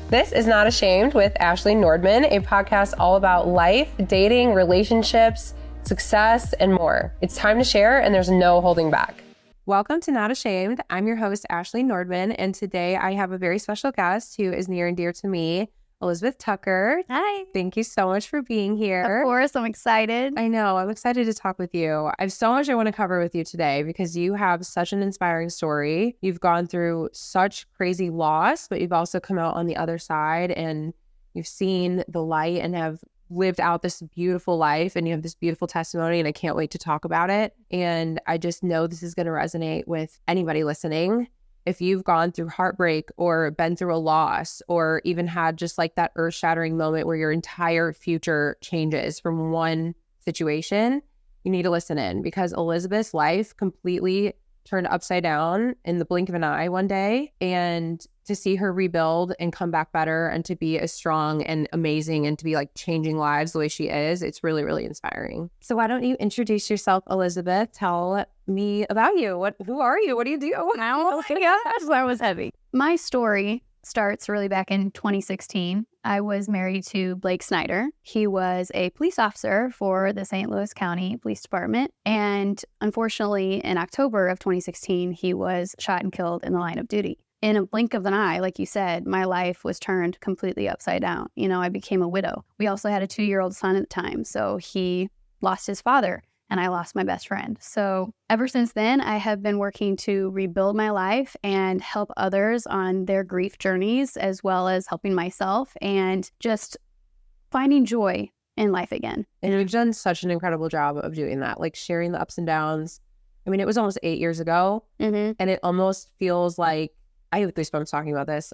This is Not Ashamed with Ashley Nordman, a podcast all about life, dating, relationships, success, and more. It's time to share, and there's no holding back. Welcome to Not Ashamed. I'm your host, Ashley Nordman, and today I have a very special guest who is near and dear to me, Elizabeth Tucker. Hi. Thank you so much for being here. Of course, I'm excited. I know. I'm excited to talk with you. I have so much I want to cover with you today because you have such an inspiring story. You've gone through such crazy loss, but you've also come out on the other side and you've seen the light and have lived out this beautiful life, and you have this beautiful testimony, and I can't wait to talk about it. And I just know this is going to resonate with anybody listening. If you've gone through heartbreak or been through a loss or even had just like that earth-shattering moment where your entire future changes from one situation, you need to listen in, because Elizabeth's life completely turned upside down in the blink of an eye one day. And to see her rebuild and come back better and to be as strong and amazing and to be like changing lives the way she is, it's really, really inspiring. So why don't you introduce yourself, Elizabeth? Tell me about you. Who are you? What do you do? Oh my gosh, that was heavy. My story starts really back in 2016. I was married to Blake Snyder. He was a police officer for the St. Louis County Police Department. And unfortunately, in October of 2016, he was shot and killed in the line of duty. In a blink of an eye, like you said, my life was turned completely upside down. You know, I became a widow. We also had a 2-year-old son at the time. So he lost his father and I lost my best friend. So ever since then, I have been working to rebuild my life and help others on their grief journeys, as well as helping myself and just finding joy in life again. And you've done such an incredible job of doing that, like sharing the ups and downs. I mean, it was almost 8 years ago, and it almost feels like, I have goosebumps talking about this.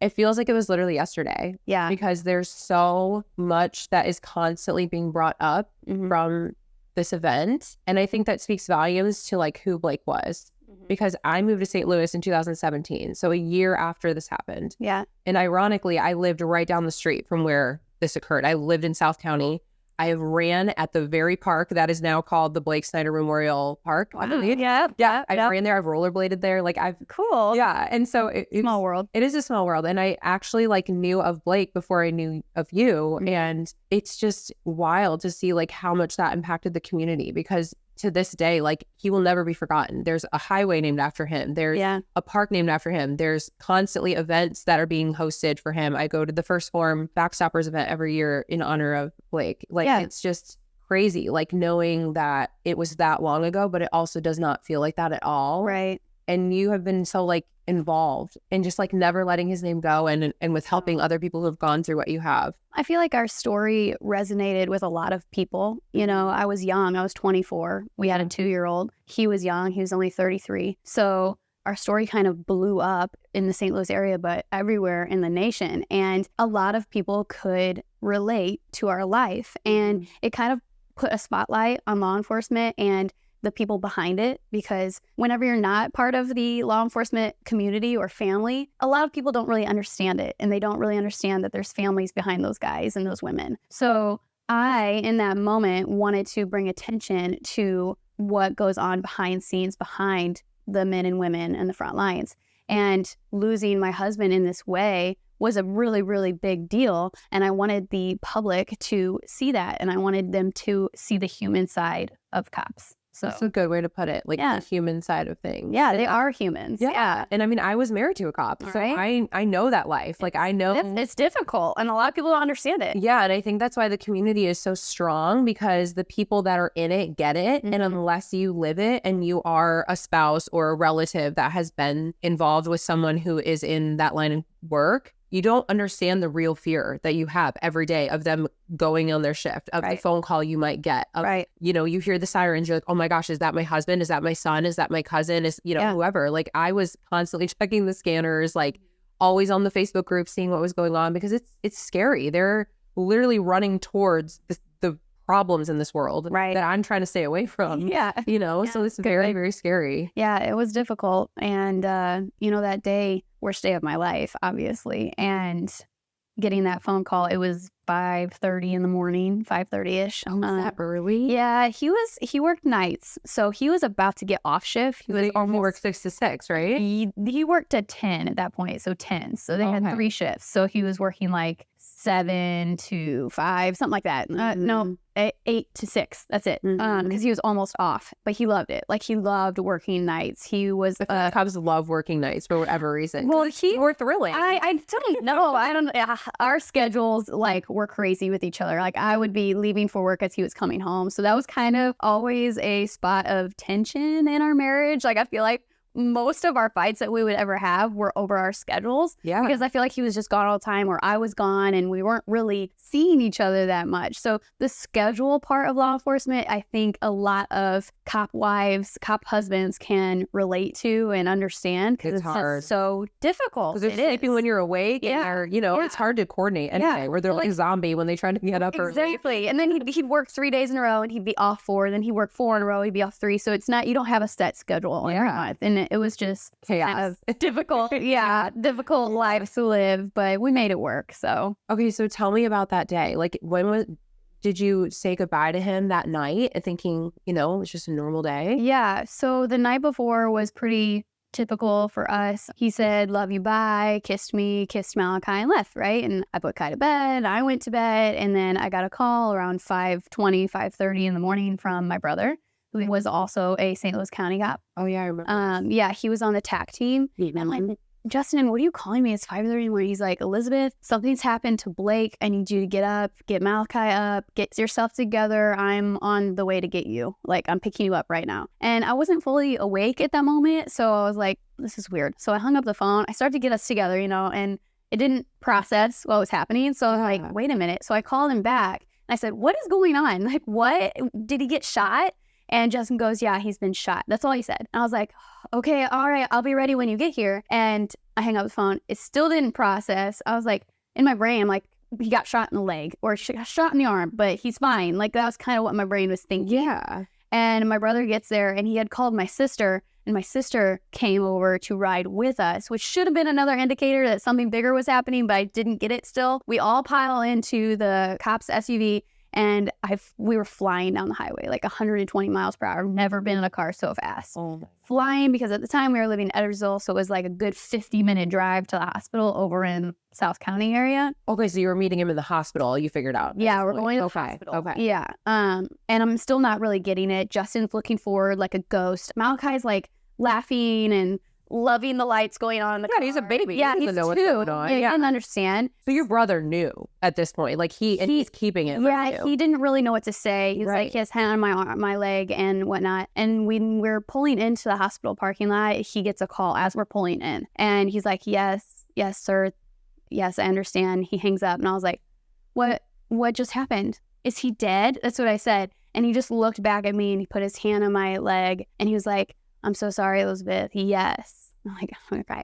It feels like it was literally yesterday. Yeah. Because there's so much that is constantly being brought up from this event. And I think that speaks volumes to like who Blake was. Because I moved to St. Louis in 2017. So a year after this happened. Yeah. And ironically, I lived right down the street from where this occurred. I lived in South County. I ran at the very park that is now called the Blake Snyder Memorial Park. Wow. Yeah. I ran there. I've rollerbladed there. Like Cool. Yeah. And so it's small world. It is a small world. And I actually like knew of Blake before I knew of you. And it's just wild to see like how much that impacted the community, because to this day, like he will never be forgotten. There's a highway named after him. There's a park named after him. There's constantly events that are being hosted for him. I go to the First Form Backstoppers event every year in honor of Blake. Like it's just crazy, like knowing that it was that long ago, but it also does not feel like that at all. Right. And you have been so like involved and just like never letting his name go, and with helping other people who have gone through what you have. I feel like our story resonated with a lot of people. You know, I was young. I was 24. We had a 2-year-old. He was young. He was only 33. So our story kind of blew up in the St. Louis area, but everywhere in the nation. And a lot of people could relate to our life. And it kind of put a spotlight on law enforcement and the people behind it, because whenever you're not part of the law enforcement community or family, a lot of people don't really understand it, and they don't really understand that there's families behind those guys and those women. So I, in that moment, wanted to bring attention to what goes on behind scenes, behind the men and women in the front lines. And losing my husband in this way was a really, really big deal. And I wanted the public to see that, and I wanted them to see the human side of cops. So that's a good way to put it, like the human side of things. Yeah, they are humans. Yeah. And I mean, I was married to a cop, so I know that life. Like I know it's difficult, and a lot of people don't understand it. Yeah, and I think that's why the community is so strong, because the people that are in it get it. And unless you live it and you are a spouse or a relative that has been involved with someone who is in that line of work, you don't understand the real fear that you have every day of them going on their shift, of the phone call you might get. Of, you know, you hear the sirens, you're like, oh my gosh, is that my husband? Is that my son? Is that my cousin? Is, you know, whoever. Like I was constantly checking the scanners, like always on the Facebook group, seeing what was going on, because it's scary. They're literally running towards the problems in this world that I'm trying to stay away from. You know, so it's very, very scary. Yeah, it was difficult. And, you know, that day, worst day of my life, obviously. And getting that phone call, it was 5:30 in the morning, 5:30ish. Oh, is that early? Yeah, he worked nights, so he was about to get off shift. He was They only work 6 to 6, right? he worked at 10 at that point, so 10. So they had 3 shifts. So he was working like 7 to 5, something like that. No, 8 to 6. That's it. Because he was almost off, but he loved it. Like he loved working nights. He was Cubs love working nights for whatever reason. well, he more thrilling. I don't know. I don't. Our schedules like were crazy with each other. Like I would be leaving for work as he was coming home, so that was kind of always a spot of tension in our marriage. Like I feel like most of our fights that we would ever have were over our schedules. Yeah. Because I feel like he was just gone all the time or I was gone and we weren't really seeing each other that much. So the schedule part of law enforcement, I think a lot of cop wives, cop husbands can relate to and understand because it's hard. so difficult. Because they're sleeping when you're awake. Yeah. And they're, you know, it's hard to coordinate anyway, where they're like a zombie when they try to get up early. Exactly. And then he'd work 3 days in a row and he'd be off 4. Then he'd work 4 in a row, he'd be off 3. So it's not, you don't have a set schedule every month. And it was just chaos. Kind of difficult. Difficult life to live, but we made it work. So okay, so tell me about that day. Like did you say goodbye to him that night thinking, you know, it's just a normal day? Yeah. So the night before was pretty typical for us. He said, love you, bye, kissed me, kissed Malachi and left, right? And I put Kai to bed. I went to bed and then I got a call around 5:20, 5:30 in the morning from my brother, who was also a St. Louis County cop. Oh, yeah, I remember. Yeah, he was on the TAC team. And I'm like, Justin, what are you calling me? It's 5:30 in the morning. He's like, Elizabeth, something's happened to Blake. I need you to get up, get Malachi up, get yourself together. I'm on the way to get you. Like, I'm picking you up right now. And I wasn't fully awake at that moment. So I was like, this is weird. So I hung up the phone. I started to get us together, you know, and it didn't process what was happening. So I was like, wait a minute. So I called him back. And I said, what is going on? Like, what? Did he get shot? And Justin goes, yeah, he's been shot. That's all he said. And I was like, okay, all right, I'll be ready when you get here. And I hang up the phone. It still didn't process. I was like, in my brain, I'm like, he got shot in the leg or got shot in the arm, but he's fine. Like, that was kind of what my brain was thinking. Yeah. And my brother gets there and he had called my sister. And my sister came over to ride with us, which should have been another indicator that something bigger was happening, but I didn't get it still. We all pile into the cop's SUV. And we were flying down the highway, like 120 miles per hour. Never been in a car so fast. Flying because at the time we were living in Edwardsville, so it was like a good 50-minute drive to the hospital over in South County area. Okay, so you were meeting him in the hospital, you figured out. Yeah, we're going to the hospital. Okay. Yeah. And I'm still not really getting it. Justin's looking forward like a ghost. Malachi's like laughing and loving the lights going on in the car. He's a baby. Yeah, he he's know 2. What's going on. Yeah, he didn't understand. So your brother knew at this point, like he's keeping it. Yeah, he didn't really know what to say. He's like, he has hand on my arm, my leg and whatnot. And when we're pulling into the hospital parking lot, he gets a call as we're pulling in. And he's like, yes, sir. Yes, I understand. He hangs up. And I was like, what just happened? Is he dead? That's what I said. And he just looked back at me and he put his hand on my leg and he was like, I'm so sorry, Elizabeth. Yes. I'm like, okay.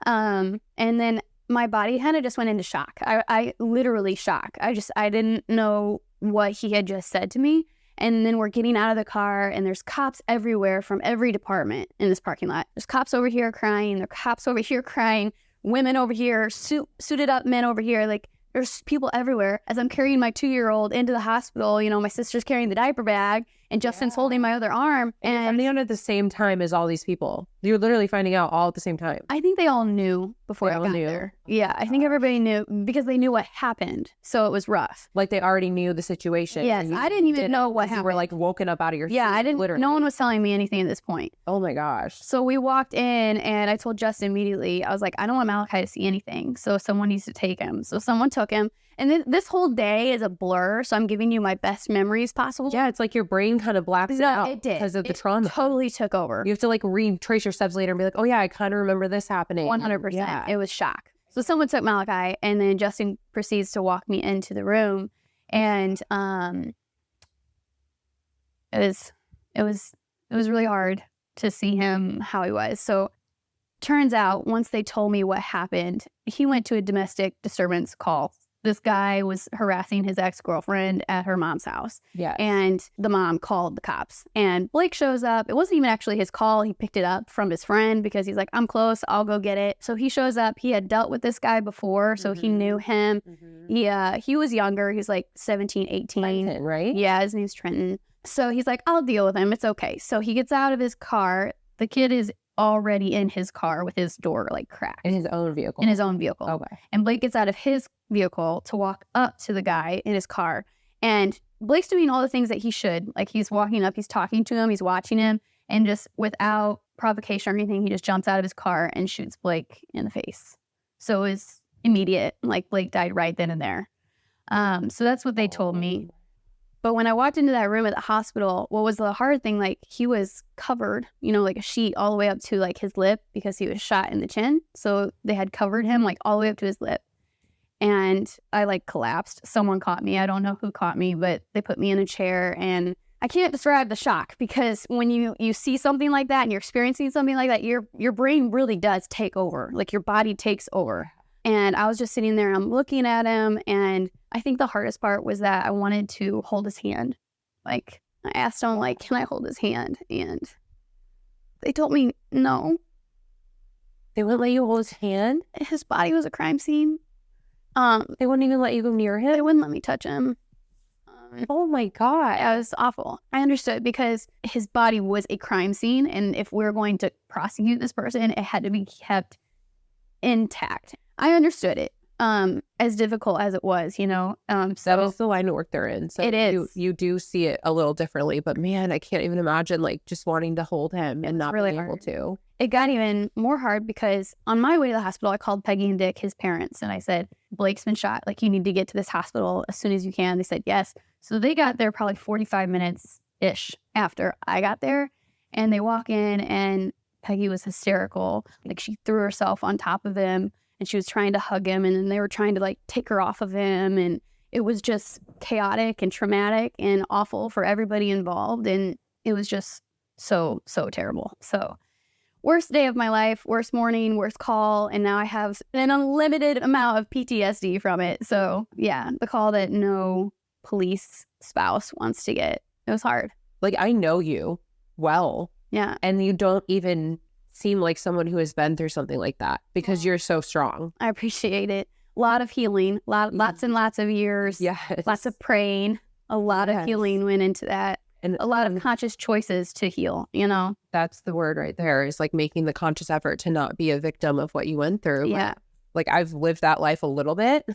And then my body kind of just went into shock. I literally shock. I didn't know what he had just said to me. And then we're getting out of the car and there's cops everywhere from every department in this parking lot. There's cops over here crying. There's cops over here crying. Women over here, suited up men over here. Like, there's people everywhere. As I'm carrying my 2-year-old into the hospital, you know, my sister's carrying the diaper bag and Justin's holding my other arm. And you're finding out at the same time as all these people. You're literally finding out all at the same time. I think they all knew before I got there. Yeah, I think everybody knew because they knew what happened. So it was rough. Like they already knew the situation. Yes, I didn't even know what happened. You were like woken up out of your sleep. Yeah, I didn't. Literally. No one was telling me anything at this point. Oh my gosh. So we walked in and I told Justin immediately, I was like, I don't want Malachi to see anything. So someone needs to take him. So someone took him. And this whole day is a blur. So I'm giving you my best memories possible. Yeah, it's like your brain kind of blacks out. It did. Because of the trauma. Totally took over. You have to like retrace your steps later and be like, oh yeah, I kind of remember this happening. 100%. Yeah. It was shock. So someone took Malachi and then Justin proceeds to walk me into the room. And it was really hard to see him how he was. So turns out once they told me what happened, he went to a domestic disturbance call this guy was harassing his ex-girlfriend at her mom's house. Yes. And the mom called the cops. And Blake shows up. It wasn't even actually his call. He picked it up from his friend because he's like, I'm close. I'll go get it. So he shows up. He had dealt with this guy before, so he knew him. Yeah, he was younger. He was like 17, 18. Trenton, right? Yeah, his name's Trenton. So he's like, I'll deal with him. It's okay. So he gets out of his car. The kid is already in his car with his door like cracked. In his own vehicle. In his own vehicle. Okay. And Blake gets out of his vehicle to walk up to the guy in his car. And Blake's doing all the things that he should. Like, he's walking up, he's talking to him, he's watching him, and just without provocation or anything, he just jumps out of his car and shoots Blake in the face. So it was immediate. Like, Blake died right then and there. So that's what they told me. But when I walked into that room at the hospital, what was the hard thing, like, he was covered, you know, like a sheet all the way up to like his lip because he was shot in the chin. So they had covered him like all the way up to his lip. And I like collapsed. Someone caught me. I don't know who caught me, but they put me in a chair, and I can't describe the shock, because when you see something like that and you're experiencing something like that, your brain really does take over. Like, your body takes over. And I was just sitting there, I'm looking at him, and I think the hardest part was that I wanted to hold his hand. Like, I asked him, like, can I hold his hand? And they told me no. They wouldn't let you hold his hand? His body was a crime scene. They wouldn't even let you go near him? They wouldn't let me touch him. Oh my God. It was awful. I understood, because his body was a crime scene, and if we're going to prosecute this person, it had to be kept intact. I understood it, as difficult as it was, you know. That was the line of work they're in. So it is. You do see it a little differently, but man, I can't even imagine like just wanting to hold him and not really being able hard. to. It got even more hard because on my way to the hospital, I called Peggy and Dick, his parents, and I said, Blake's been shot. Like, you need to get to this hospital as soon as you can. They said yes. So they got there probably 45 minutes-ish after I got there, and they walk in, and Peggy was hysterical. Like, she threw herself on top of him, and she was trying to hug him, and then they were trying to like take her off of him, and it was just chaotic and traumatic and awful for everybody involved, and it was just so terrible. So worst day of my life, worst morning, worst call, and now I have an unlimited amount of PTSD from it. So yeah, the call that no police spouse wants to get. It was hard. Like, I know you well. Yeah. And you don't even seem like someone who has been through something like that, because you're so strong. I appreciate it. A lot of healing, lots and lots of years. Yes. Lots of praying. A lot of healing went into that. And a lot of conscious choices to heal, you know? That's the word right there, is like making the conscious effort to not be a victim of what you went through. Yeah. Like, I've lived that life a little bit,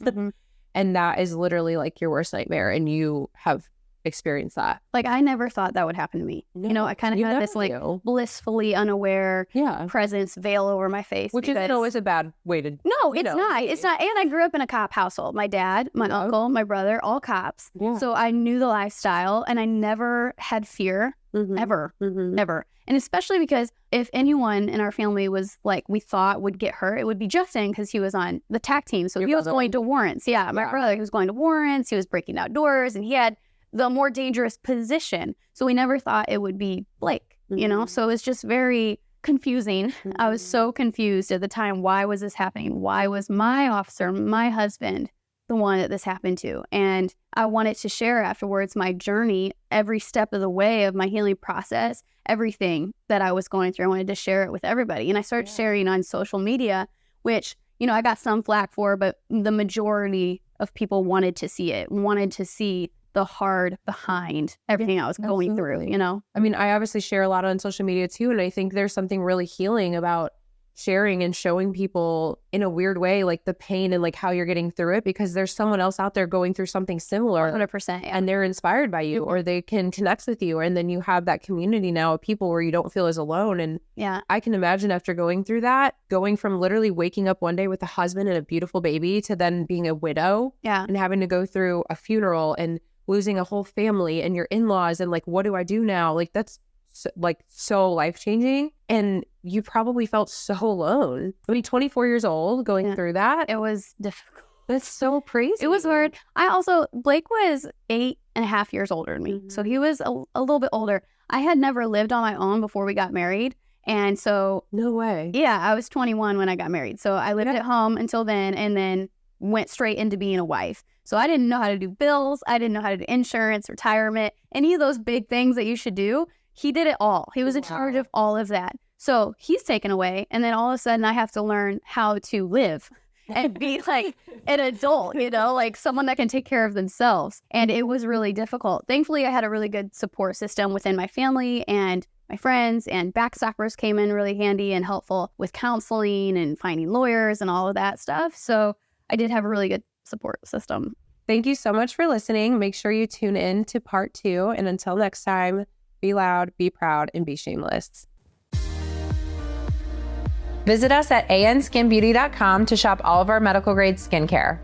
and that is literally like your worst nightmare, and you have experienced that. Like, I never thought that would happen to me. No, you know, I kind of had this like blissfully unaware presence veil over my face. Which isn't always a bad way to... No, it's not. It's not. And I grew up in a cop household. My dad, my uncle, my brother, all cops. Yeah. So I knew the lifestyle, and I never had fear, ever. And especially because if anyone in our family was like, we thought would get hurt, it would be Justin, because he was on the TAC team. So he was going to warrants. Yeah, my brother, he was going to warrants. He was breaking out doors, and he had the more dangerous position. So we never thought it would be Blake, you know? So it was just very confusing. I was so confused at the time. Why was this happening? Why was my officer, my husband, the one that this happened to? And I wanted to share afterwards my journey, every step of the way of my healing process, everything that I was going through. I wanted to share it with everybody. And I started sharing on social media, which, you know, I got some flack for, but the majority of people wanted to see it, wanted to see the hard behind everything I was going through, you know? I mean, I obviously share a lot on social media too, and I think there's something really healing about sharing and showing people in a weird way, like the pain and like how you're getting through it, because there's someone else out there going through something similar 100%, and they're inspired by you, or they can connect with you, and then you have that community now of people where you don't feel as alone. And I can imagine after going through that, going from literally waking up one day with a husband and a beautiful baby to then being a widow and having to go through a funeral and losing a whole family and your in-laws, and like, what do I do now? Like, that's so life-changing, and you probably felt so alone. I mean, 24 years old going through that. It was difficult. That's so crazy. It was hard. Blake was 8.5 years older than me. So he was a little bit older. I had never lived on my own before we got married. And so... No way. Yeah, I was 21 when I got married. So I lived at home until then. And then went straight into being a wife. So I didn't know how to do bills. I didn't know how to do insurance, retirement, any of those big things that you should do. He did it all. He was in charge of all of that. So he's taken away. And then all of a sudden I have to learn how to live and be like an adult, you know, like someone that can take care of themselves. And it was really difficult. Thankfully, I had a really good support system within my family and my friends, and backstoppers came in really handy and helpful with counseling and finding lawyers and all of that stuff. So I did have a really good support system. Thank you so much for listening. Make sure you tune in to part 2. And until next time, be loud, be proud, and be shameless. Visit us at anskinbeauty.com to shop all of our medical grade skincare.